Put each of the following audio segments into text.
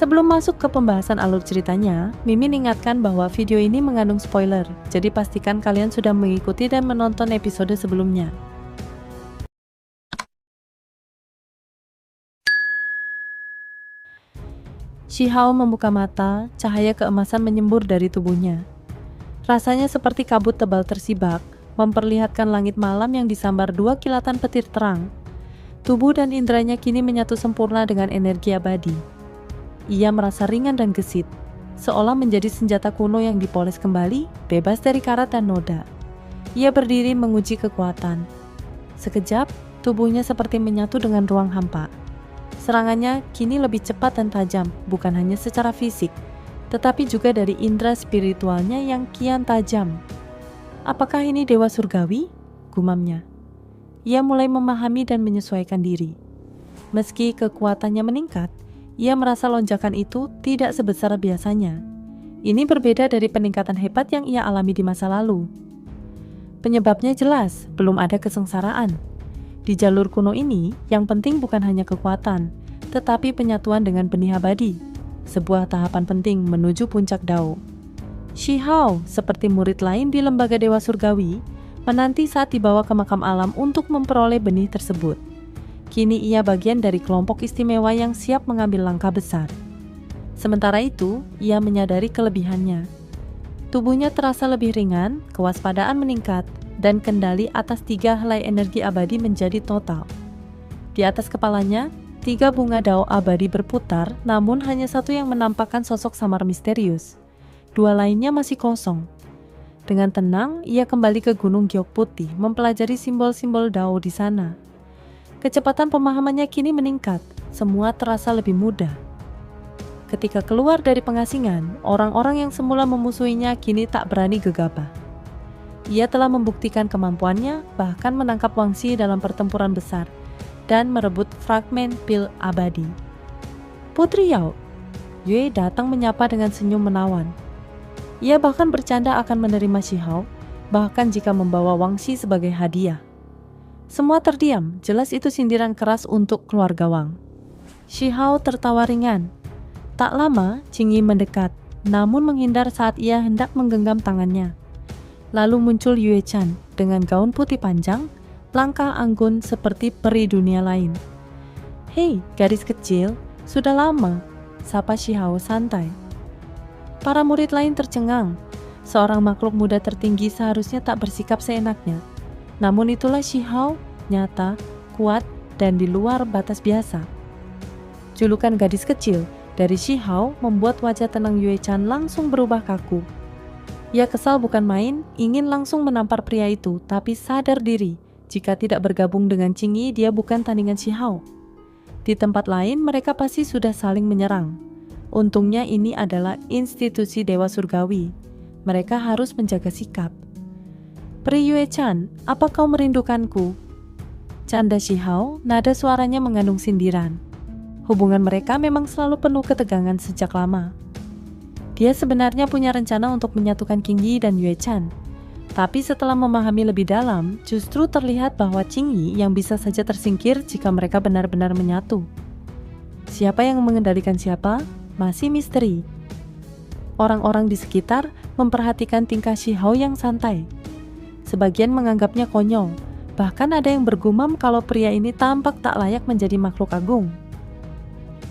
Sebelum masuk ke pembahasan alur ceritanya, Mimin ingatkan bahwa video ini mengandung spoiler, jadi pastikan kalian sudah mengikuti dan menonton episode sebelumnya. Shihao membuka mata, cahaya keemasan menyembur dari tubuhnya. Rasanya seperti kabut tebal tersibak, memperlihatkan langit malam yang disambar dua kilatan petir terang. Tubuh dan indranya kini menyatu sempurna dengan energi abadi. Ia merasa ringan dan gesit, seolah menjadi senjata kuno yang dipoles kembali, bebas dari karat dan noda. Ia berdiri menguji kekuatan. Sekejap, tubuhnya seperti menyatu dengan ruang hampa. Serangannya kini lebih cepat dan tajam, bukan hanya secara fisik, tetapi juga dari indera spiritualnya yang kian tajam. Apakah ini dewa surgawi? Gumamnya. Ia mulai memahami dan menyesuaikan diri. Meski kekuatannya meningkat, ia merasa lonjakan itu tidak sebesar biasanya. Ini berbeda dari peningkatan hebat yang ia alami di masa lalu. Penyebabnya jelas, belum ada kesengsaraan. Di jalur kuno ini, yang penting bukan hanya kekuatan, tetapi penyatuan dengan benih abadi, sebuah tahapan penting menuju puncak Dao. Shihao, seperti murid lain di lembaga dewa surgawi, menanti saat dibawa ke makam alam untuk memperoleh benih tersebut. Kini ia bagian dari kelompok istimewa yang siap mengambil langkah besar. Sementara itu, ia menyadari kelebihannya. Tubuhnya terasa lebih ringan, kewaspadaan meningkat, dan kendali atas 3 helai energi abadi menjadi total. Di atas kepalanya, 3 bunga Dao abadi berputar, namun hanya satu yang menampakkan sosok samar misterius. 2 lainnya masih kosong. Dengan tenang, ia kembali ke Gunung Giok Putih, mempelajari simbol-simbol Dao di sana. Kecepatan pemahamannya kini meningkat, semua terasa lebih mudah. Ketika keluar dari pengasingan, orang-orang yang semula memusuhinya kini tak berani gegabah. Ia telah membuktikan kemampuannya, bahkan menangkap Wangxi dalam pertempuran besar, dan merebut fragmen pil abadi. Putri Yao, Yue datang menyapa dengan senyum menawan. Ia bahkan bercanda akan menerima Shihao, bahkan jika membawa Wangxi sebagai hadiah. Semua terdiam, jelas itu sindiran keras untuk keluarga Wang. Shihao tertawa ringan. Tak lama, Qingyi mendekat, namun menghindar saat ia hendak menggenggam tangannya. Lalu muncul Yue Chan dengan gaun putih panjang, langkah anggun seperti peri dunia lain. "Hei, gadis kecil, sudah lama," sapa Shihao santai. Para murid lain tercengang. Seorang makhluk muda tertinggi seharusnya tak bersikap seenaknya. Namun itulah Shihao, nyata, kuat, dan di luar batas biasa. Julukan gadis kecil dari Shihao membuat wajah tenang Yue Chan langsung berubah kaku. Ia kesal bukan main, ingin langsung menampar pria itu, tapi sadar diri, jika tidak bergabung dengan Qingyi, dia bukan tandingan Shihao. Di tempat lain, mereka pasti sudah saling menyerang. Untungnya ini adalah institusi Dewa Surgawi. Mereka harus menjaga sikap. "Pri Yue Chan, apa kau merindukanku?" Canda Shihao, nada suaranya mengandung sindiran. Hubungan mereka memang selalu penuh ketegangan sejak lama. Dia sebenarnya punya rencana untuk menyatukan Qingyi dan Yue Chan. Tapi setelah memahami lebih dalam, justru terlihat bahwa Qingyi yang bisa saja tersingkir jika mereka benar-benar menyatu. Siapa yang mengendalikan siapa? Masih misteri. Orang-orang di sekitar memperhatikan tingkah Shihao yang santai. Sebagian menganggapnya konyol, bahkan ada yang bergumam kalau pria ini tampak tak layak menjadi makhluk agung.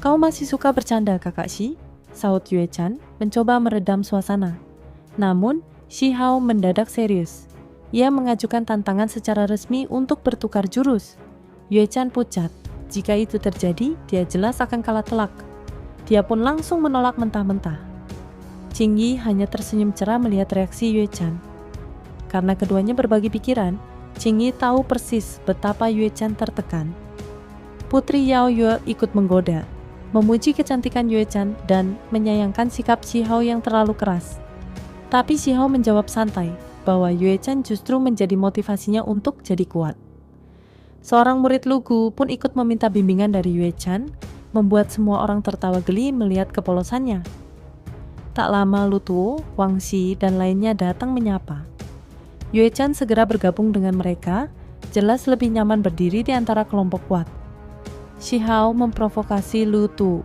"Kau masih suka bercanda, Kakak Shi?" saut Yue Chan, mencoba meredam suasana. Namun, Shihao mendadak serius. Ia mengajukan tantangan secara resmi untuk bertukar jurus. Yue Chan pucat. Jika itu terjadi, dia jelas akan kalah telak. Dia pun langsung menolak mentah-mentah. Qingyi hanya tersenyum cerah melihat reaksi Yue Chan. Karena keduanya berbagi pikiran, Qingyi tahu persis betapa Yue Chan tertekan. Putri Yao Yue ikut menggoda, memuji kecantikan Yue Chan dan menyayangkan sikap Shihao yang terlalu keras. Tapi Shihao menjawab santai bahwa Yue Chan justru menjadi motivasinya untuk jadi kuat. Seorang murid lugu pun ikut meminta bimbingan dari Yue Chan, membuat semua orang tertawa geli melihat kepolosannya. Tak lama Lu Tuo, Wangxi, dan lainnya datang menyapa. Yue Chan segera bergabung dengan mereka, jelas lebih nyaman berdiri di antara kelompok kuat. Shihao memprovokasi Lu Tu.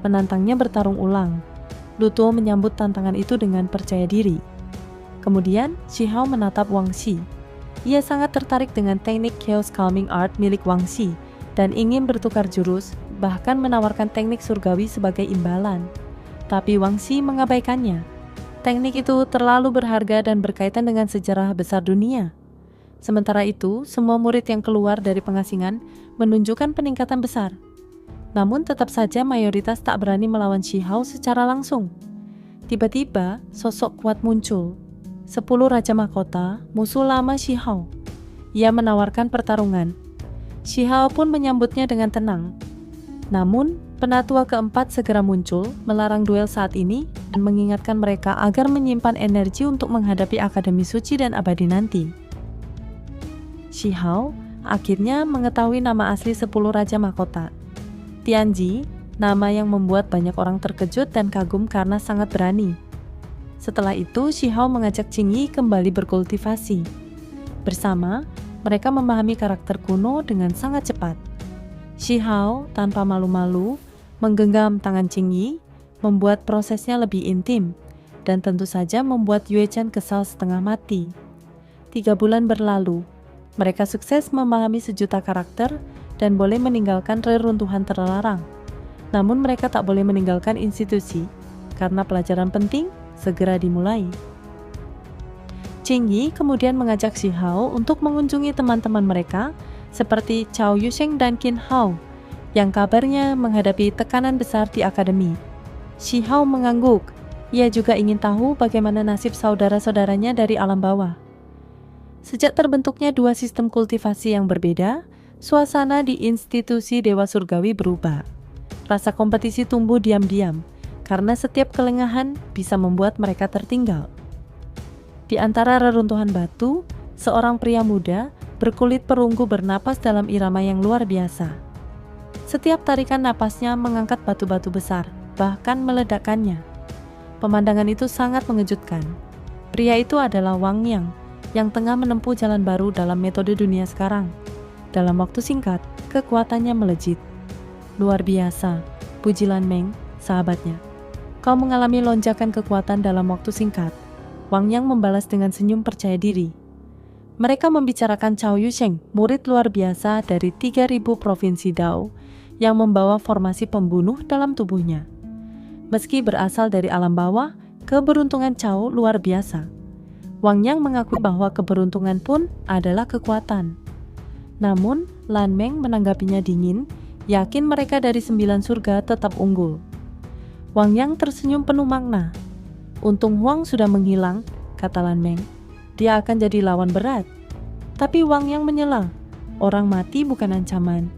menantangnya bertarung ulang. Lu Tuo menyambut tantangan itu dengan percaya diri. Kemudian, Shi Hao menatap Wang Xi. Ia sangat tertarik dengan teknik Chaos Calming Art milik Wang Xi dan ingin bertukar jurus, bahkan menawarkan teknik surgawi sebagai imbalan. Tapi Wang Xi mengabaikannya. Teknik itu terlalu berharga dan berkaitan dengan sejarah besar dunia. Sementara itu, semua murid yang keluar dari pengasingan menunjukkan peningkatan besar. Namun tetap saja mayoritas tak berani melawan Shi Hao secara langsung. Tiba-tiba, sosok kuat muncul. 10 Raja Mahkota, musuh lama Shi Hao. Ia menawarkan pertarungan. Shi Hao pun menyambutnya dengan tenang. Namun, penatua keempat segera muncul, melarang duel saat ini, dan mengingatkan mereka agar menyimpan energi untuk menghadapi Akademi Suci dan Abadi nanti. Shi Hao akhirnya mengetahui nama asli 10 Raja Mahkota. Tianji, nama yang membuat banyak orang terkejut dan kagum karena sangat berani. Setelah itu, Shi Hao mengajak Qingyi kembali berkultivasi. Bersama, mereka memahami karakter kuno dengan sangat cepat. Shi Hao tanpa malu-malu menggenggam tangan Qingyi, membuat prosesnya lebih intim, dan tentu saja membuat Yue Chen kesal setengah mati. 3 bulan berlalu, mereka sukses memahami sejuta karakter dan boleh meninggalkan reruntuhan terlarang. Namun mereka tak boleh meninggalkan institusi, karena pelajaran penting segera dimulai. Qingyi kemudian mengajak Shi Hao untuk mengunjungi teman-teman mereka seperti Cao Yusheng dan Qin Hao yang kabarnya menghadapi tekanan besar di akademi. Shi Hao mengangguk. Ia juga ingin tahu bagaimana nasib saudara-saudaranya dari alam bawah. Sejak terbentuknya 2 sistem kultivasi yang berbeda, suasana di institusi Dewa Surgawi berubah. Rasa kompetisi tumbuh diam-diam, karena setiap kelengahan bisa membuat mereka tertinggal. Di antara reruntuhan batu, seorang pria muda berkulit perunggu bernapas dalam irama yang luar biasa. Setiap tarikan napasnya mengangkat batu-batu besar, bahkan meledakkannya. Pemandangan itu sangat mengejutkan. Pria itu adalah Wang yang tengah menempuh jalan baru dalam metode dunia sekarang. Dalam waktu singkat, kekuatannya melejit. Luar biasa, puji Lan Meng, sahabatnya. Kau mengalami lonjakan kekuatan dalam waktu singkat. Wang Yang membalas dengan senyum percaya diri. Mereka membicarakan Cao Yusheng, murid luar biasa dari 3000 provinsi Dao, yang membawa formasi pembunuh dalam tubuhnya. Meski berasal dari alam bawah, keberuntungan Cao luar biasa. Wang Yang mengakui bahwa keberuntungan pun adalah kekuatan. Namun, Lan Meng menanggapinya dingin, yakin mereka dari 9 surga tetap unggul. Wang Yang tersenyum penuh makna. Untung Huang sudah menghilang, kata Lan Meng. Dia akan jadi lawan berat. Tapi Wang Yang menyela, orang mati bukan ancaman.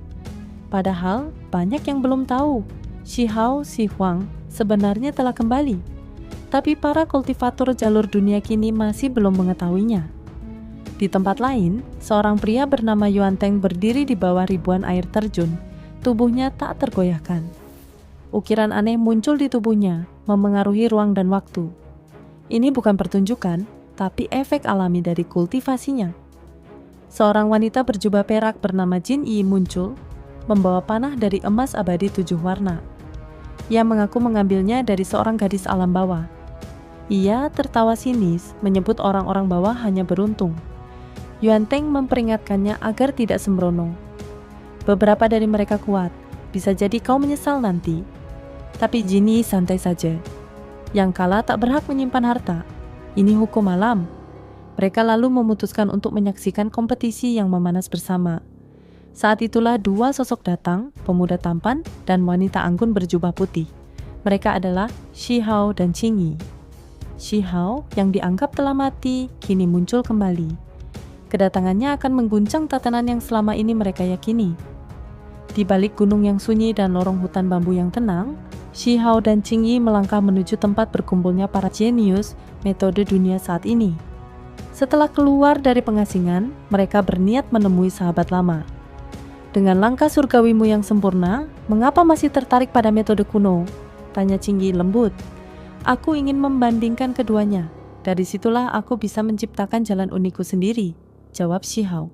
Padahal, banyak yang belum tahu, Shi Hao Si Huang sebenarnya telah kembali. Tapi para kultivator jalur dunia kini masih belum mengetahuinya. Di tempat lain, seorang pria bernama Yuan Teng berdiri di bawah ribuan air terjun. Tubuhnya tak tergoyahkan. Ukiran aneh muncul di tubuhnya, memengaruhi ruang dan waktu. Ini bukan pertunjukan, tapi efek alami dari kultivasinya. Seorang wanita berjubah perak bernama Jin Yi muncul, membawa panah dari emas abadi 7 warna. Ia mengaku mengambilnya dari seorang gadis alam bawah. Ia tertawa sinis, menyebut orang-orang bawah hanya beruntung. Yuan Teng memperingatkannya agar tidak sembrono. Beberapa dari mereka kuat, bisa jadi kau menyesal nanti. Tapi Jinny santai saja. Yang kalah tak berhak menyimpan harta. Ini hukum alam. Mereka lalu memutuskan untuk menyaksikan kompetisi yang memanas bersama. Saat itulah 2 sosok datang, pemuda tampan dan wanita anggun berjubah putih. Mereka adalah Shi Hao dan Qingyi. Shi Hao yang dianggap telah mati, kini muncul kembali. Kedatangannya akan mengguncang tatanan yang selama ini mereka yakini. Di balik gunung yang sunyi dan lorong hutan bambu yang tenang, Shi Hao dan Qingyi melangkah menuju tempat berkumpulnya para jenius metode dunia saat ini. Setelah keluar dari pengasingan, mereka berniat menemui sahabat lama. Dengan langkah surgawimu yang sempurna, mengapa masih tertarik pada metode kuno? Tanya Qingyi lembut. Aku ingin membandingkan keduanya. Dari situlah aku bisa menciptakan jalan unikku sendiri, jawab Shi Hao.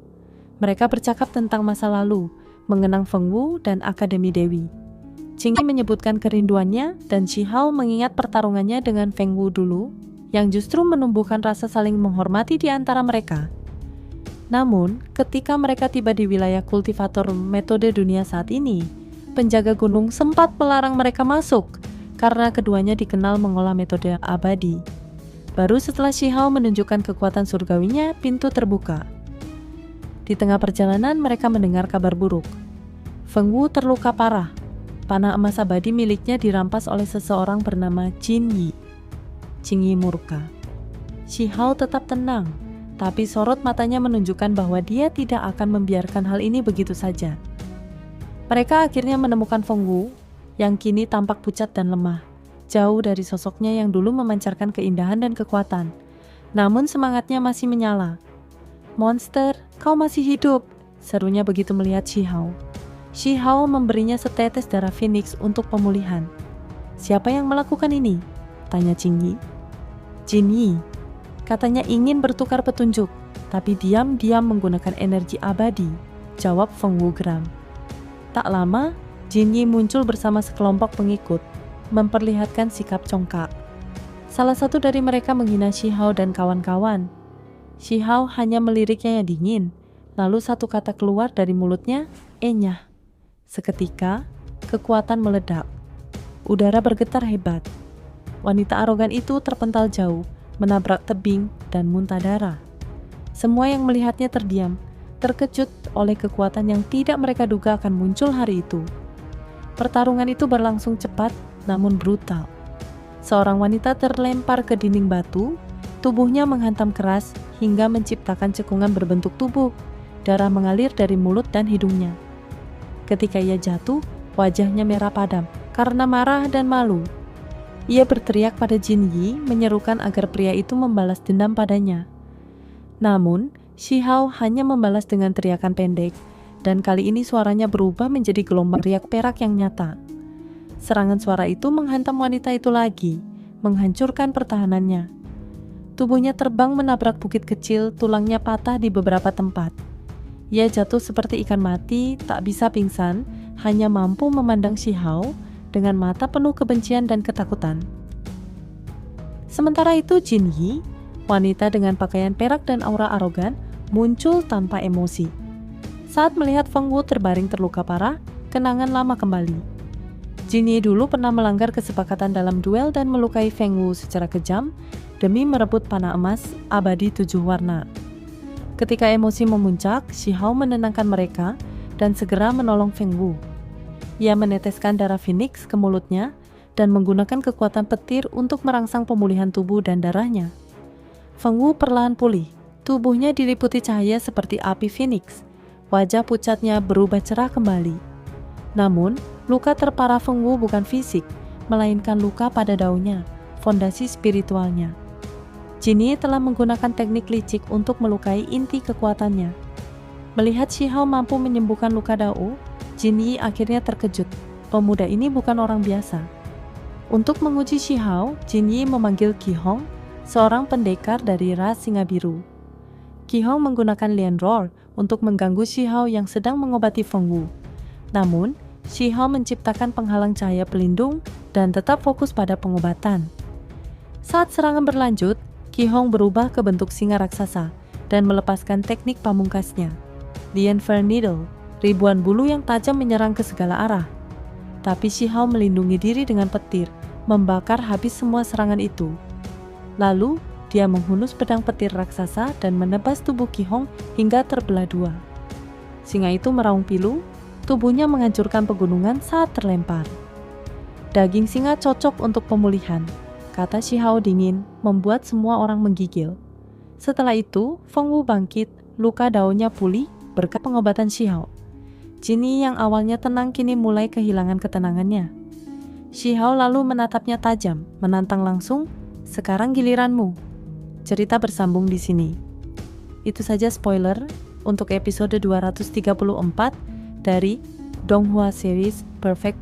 Mereka bercakap tentang masa lalu, mengenang Feng Wu dan Akademi Dewi. Qingyi menyebutkan kerinduannya dan Shi Hao mengingat pertarungannya dengan Feng Wu dulu yang justru menumbuhkan rasa saling menghormati di antara mereka. Namun, ketika mereka tiba di wilayah kultivator metode dunia saat ini, penjaga gunung sempat melarang mereka masuk karena keduanya dikenal mengolah metode abadi. Baru setelah Shi Hao menunjukkan kekuatan surgawinya, pintu terbuka. Di tengah perjalanan, mereka mendengar kabar buruk. Feng Wu terluka parah. Panah emas abadi miliknya dirampas oleh seseorang bernama Qingyi. Qingyi murka. Shi Hao tetap tenang, tapi sorot matanya menunjukkan bahwa dia tidak akan membiarkan hal ini begitu saja. Mereka akhirnya menemukan Feng Wu yang kini tampak pucat dan lemah, jauh dari sosoknya yang dulu memancarkan keindahan dan kekuatan. Namun semangatnya masih menyala. "Monster, kau masih hidup," serunya begitu melihat Shi Hao. Shi Hao memberinya setetes darah Phoenix untuk pemulihan. "Siapa yang melakukan ini?" tanya Qingyi. "Jinyi," katanya ingin bertukar petunjuk, tapi diam-diam menggunakan energi abadi, jawab Feng Wu geram. Tak lama, Jinyi muncul bersama sekelompok pengikut, memperlihatkan sikap congkak. Salah satu dari mereka menghina Shi Hao dan kawan-kawan. Shi Hao hanya meliriknya yang dingin, lalu satu kata keluar dari mulutnya, "Enyah." Seketika, kekuatan meledak. Udara bergetar hebat. Wanita arogan itu terpental jauh, menabrak tebing dan muntah darah. Semua yang melihatnya terdiam, terkejut oleh kekuatan yang tidak mereka duga akan muncul hari itu. Pertarungan itu berlangsung cepat namun brutal. Seorang wanita terlempar ke dinding batu, tubuhnya menghantam keras hingga menciptakan cekungan berbentuk tubuh. Darah mengalir dari mulut dan hidungnya. Ketika ia jatuh, wajahnya merah padam karena marah dan malu. Ia berteriak pada Jinyi, menyerukan agar pria itu membalas dendam padanya. Namun, Shi Hao hanya membalas dengan teriakan pendek, dan kali ini suaranya berubah menjadi gelombang riak perak yang nyata. Serangan suara itu menghantam wanita itu lagi, menghancurkan pertahanannya. Tubuhnya terbang menabrak bukit kecil, tulangnya patah di beberapa tempat. Ia jatuh seperti ikan mati, tak bisa pingsan, hanya mampu memandang Shi Hao dengan mata penuh kebencian dan ketakutan. Sementara itu Jinyi, wanita dengan pakaian perak dan aura arogan, muncul tanpa emosi. Saat melihat Feng Wu terbaring terluka parah, kenangan lama kembali. Jinyi dulu pernah melanggar kesepakatan dalam duel dan melukai Feng Wu secara kejam demi merebut panah emas abadi 7 warna. Ketika emosi memuncak, Shi Hao menenangkan mereka dan segera menolong Feng Wu. Ia meneteskan darah Phoenix ke mulutnya dan menggunakan kekuatan petir untuk merangsang pemulihan tubuh dan darahnya. Feng Wu perlahan pulih, tubuhnya diliputi cahaya seperti api Phoenix. Wajah pucatnya berubah cerah kembali. Namun, luka terparah Feng Wu bukan fisik, melainkan luka pada daunnya, fondasi spiritualnya. Jinyi telah menggunakan teknik licik untuk melukai inti kekuatannya. Melihat Shi Hao mampu menyembuhkan luka Dao, Jinyi akhirnya terkejut. Pemuda ini bukan orang biasa. Untuk menguji Shi Hao, Jinyi memanggil Qi Hong, seorang pendekar dari ras Singa Biru. Qi Hong menggunakan Lian Roar untuk mengganggu Shi Hao yang sedang mengobati Feng Wu. Namun, Shi Hao menciptakan penghalang cahaya pelindung dan tetap fokus pada pengobatan. Saat serangan berlanjut, Qi Hong berubah ke bentuk singa raksasa dan melepaskan teknik pamungkasnya, The Infer Needle, ribuan bulu yang tajam menyerang ke segala arah. Tapi Shi Hao melindungi diri dengan petir, membakar habis semua serangan itu. Lalu, dia menghunus pedang petir raksasa dan menebas tubuh Qi Hong hingga terbelah dua. Singa itu meraung pilu, tubuhnya menghancurkan pegunungan saat terlempar. Daging singa cocok untuk pemulihan, kata Shi Hao dingin, membuat semua orang menggigil. Setelah itu, Feng Wu bangkit, luka daunnya pulih berkat pengobatan Shi Hao. Jinyi yang awalnya tenang kini mulai kehilangan ketenangannya. Shi Hao lalu menatapnya tajam, menantang langsung, "Sekarang giliranmu." Cerita bersambung di sini. Itu saja spoiler untuk episode 234 dari Donghua Series Perfect